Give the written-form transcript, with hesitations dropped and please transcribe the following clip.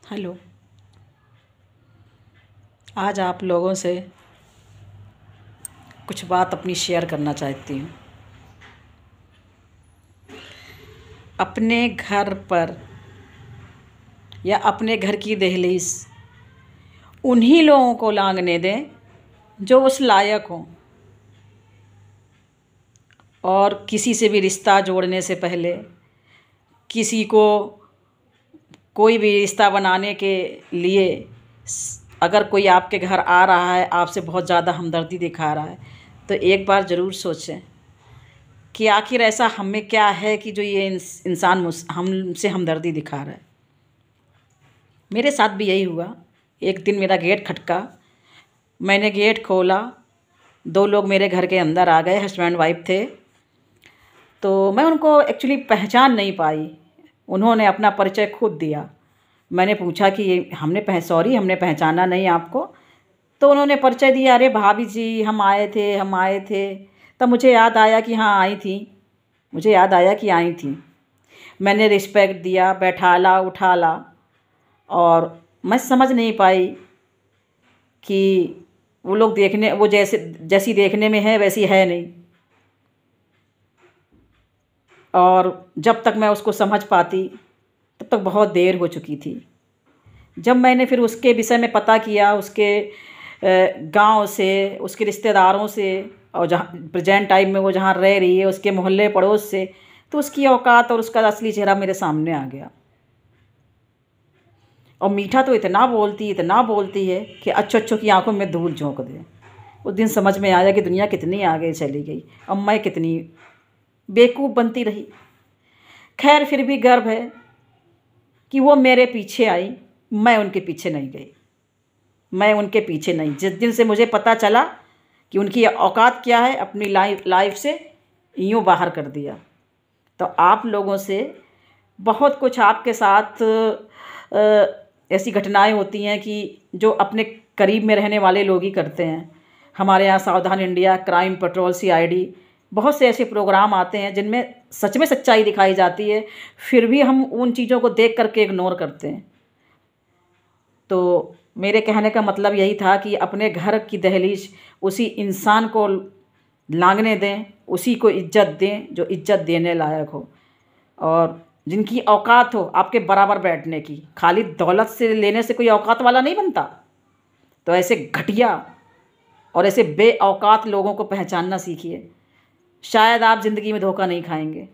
Hello. आज आप लोगों से कुछ बात अपनी शेयर करना चाहती हूँ। अपने घर पर या अपने घर की दहलीज उन्हीं लोगों को लांघने दें जो उस लायक हों, और किसी से भी रिश्ता जोड़ने से पहले, किसी को कोई भी रिश्ता बनाने के लिए अगर कोई आपके घर आ रहा है, आपसे बहुत ज़्यादा हमदर्दी दिखा रहा है, तो एक बार ज़रूर सोचें कि आखिर ऐसा हम में क्या है कि जो ये इंसान हमसे हमदर्दी दिखा रहा है। मेरे साथ भी यही हुआ। एक दिन मेरा गेट खटका, मैंने गेट खोला, दो लोग मेरे घर के अंदर आ गए, हस्बैंड वाइफ थे। तो मैं उनको एक्चुअली पहचान नहीं पाई। उन्होंने अपना परिचय खुद दिया। मैंने पूछा कि हमने पहचाना नहीं आपको। तो उन्होंने परिचय दिया, अरे भाभी जी हम आए थे। तब मुझे याद आया कि हाँ आई थी, मुझे याद आया कि आई थी। मैंने रिस्पेक्ट दिया, बैठाला उठाला, और मैं समझ नहीं पाई कि वो लोग वो जैसी देखने में है वैसी है नहीं। और जब तक मैं उसको समझ पाती तब तक बहुत देर हो चुकी थी। जब मैंने फिर उसके विषय में पता किया, उसके गांव से, उसके रिश्तेदारों से, और जहाँ प्रेजेंट टाइम में वो जहाँ रह रही है उसके मोहल्ले पड़ोस से, तो उसकी औकात और उसका असली चेहरा मेरे सामने आ गया। और मीठा तो इतना बोलती है कि अच्छों की आंखों में धूल झोंक दे। उस दिन समझ में आया कि दुनिया कितनी आगे चली गई और मैं कितनी बेवकूफ़ बनती रही। खैर, फिर भी गर्व है कि वो मेरे पीछे आई, मैं उनके पीछे नहीं गई। जिस दिन से मुझे पता चला कि उनकी औकात क्या है, अपनी लाइफ से यूँ बाहर कर दिया। तो आप लोगों से बहुत कुछ आपके साथ ऐसी घटनाएं होती हैं कि जो अपने करीब में रहने वाले लोग ही करते हैं। हमारे यहाँ सावधान इंडिया, क्राइम पेट्रोल, CID, बहुत से ऐसे प्रोग्राम आते हैं जिनमें सच में सच्चाई दिखाई जाती है, फिर भी हम उन चीज़ों को देख करके इग्नोर करते हैं। तो मेरे कहने का मतलब यही था कि अपने घर की दहलीज उसी इंसान को लांघने दें, उसी को इज्जत दें जो इज्जत देने लायक हो, और जिनकी औकात हो आपके बराबर बैठने की। खाली दौलत से लेने से कोई औकात वाला नहीं बनता। तो ऐसे घटिया और ऐसे बेऔकात लोगों को पहचानना सीखिए, शायद आप ज़िंदगी में धोखा नहीं खाएंगे।